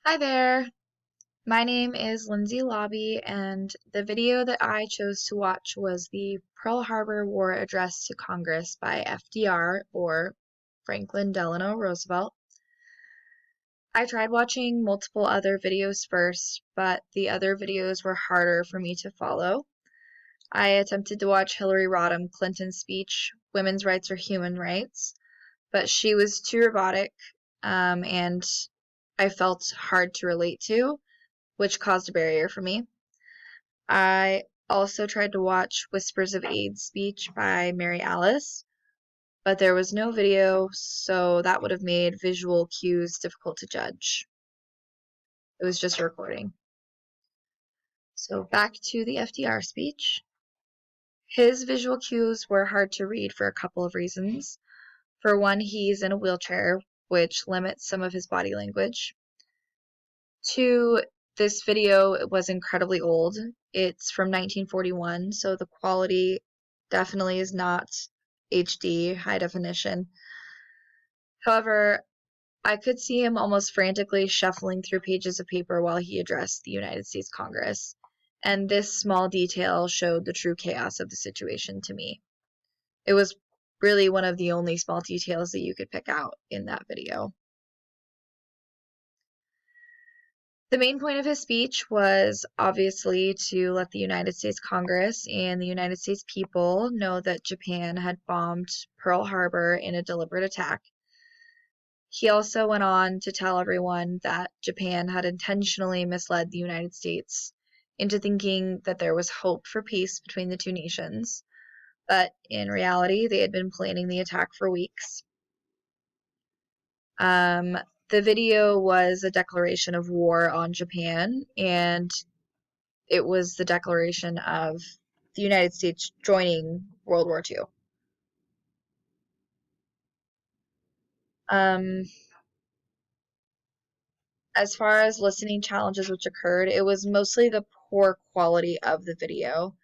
Hi there. My name is Lindsay Lobby, and the video that I chose to watch was the Pearl Harbor War Address to Congress by FDR, or Franklin Delano Roosevelt. I tried watching multiple other videos first, but the other videos were harder for me to follow. I attempted to watch Hillary Rodham Clinton's speech, Women's Rights are Human Rights, but she was too robotic, and I felt hard to relate to, which caused a barrier for me. I also tried to watch Whispers of AIDS speech by Mary Alice, but there was no video, so that would have made visual cues difficult to judge. It was just a recording. So back to the FDR speech. His visual cues were hard to read for a couple of reasons. For one, he's in a wheelchair, which limits some of his body language. Two, this video was incredibly old. It's from 1941, so the quality definitely is not HD, high definition. However, I could see him almost frantically shuffling through pages of paper while he addressed the United States Congress, and this small detail showed the true chaos of the situation to me. It was really one of the only small details that you could pick out in that video. The main point of his speech was obviously to let the United States Congress and the United States people know that Japan had bombed Pearl Harbor in a deliberate attack. He also went on to tell everyone that Japan had intentionally misled the United States into thinking that there was hope for peace between the two nations, but in reality, they had been planning the attack for weeks. The video was a declaration of war on Japan, and it was the declaration of the United States joining World War II. As far as listening challenges which occurred, it was mostly the poor quality of the video.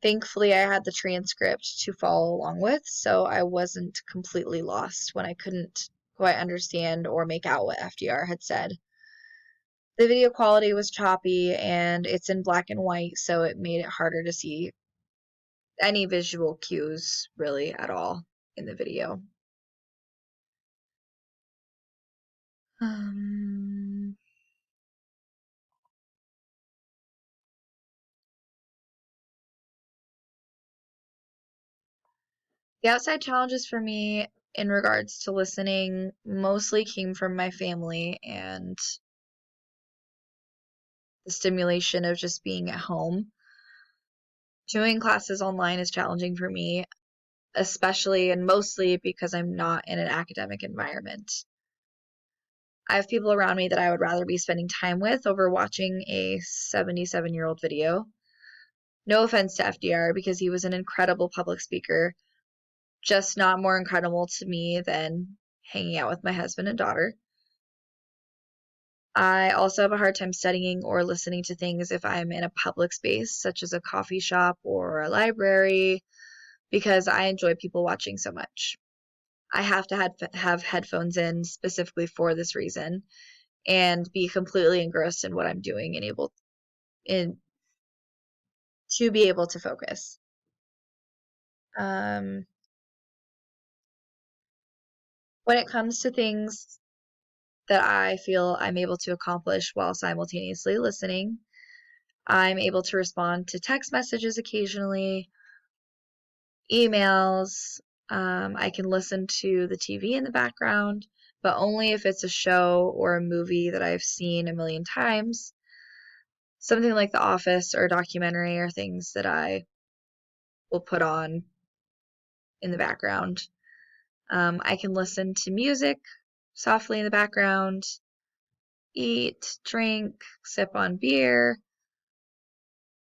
Thankfully, I had the transcript to follow along with, so I wasn't completely lost when I couldn't quite understand or make out what FDR had said. The video quality was choppy, and it's in black and white, so it made it harder to see any visual cues really at all in the video. Um, the outside challenges for me in regards to listening mostly came from my family and the stimulation of just being at home. Doing classes online is challenging for me, especially and mostly because I'm not in an academic environment. I have people around me that I would rather be spending time with over watching a 77-year-old video. No offense to FDR, because he was an incredible public speaker, just not more incredible to me than hanging out with my husband and daughter. I also have a hard time studying or listening to things if I'm in a public space, such as a coffee shop or a library, because I enjoy people watching so much. I have to have headphones in specifically for this reason and be completely engrossed in what I'm doing and able in to be able to focus. When it comes to things that I feel I'm able to accomplish while simultaneously listening, I'm able to respond to text messages occasionally, emails. I can listen to the TV in the background, but only if it's a show or a movie that I've seen a million times. Something like The Office or a documentary are things that I will put on in the background. I can listen to music softly in the background, eat, drink, sip on beer.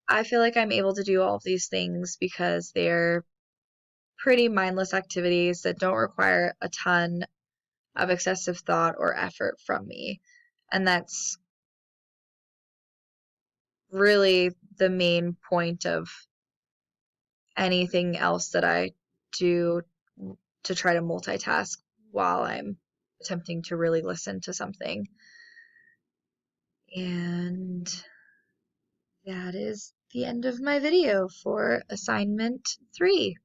I feel like I'm able to do all of these things because they're pretty mindless activities that don't require a ton of excessive thought or effort from me. And that's really the main point of anything else that I do to try to multitask while I'm attempting to really listen to something. And that is the end of my video for assignment 3.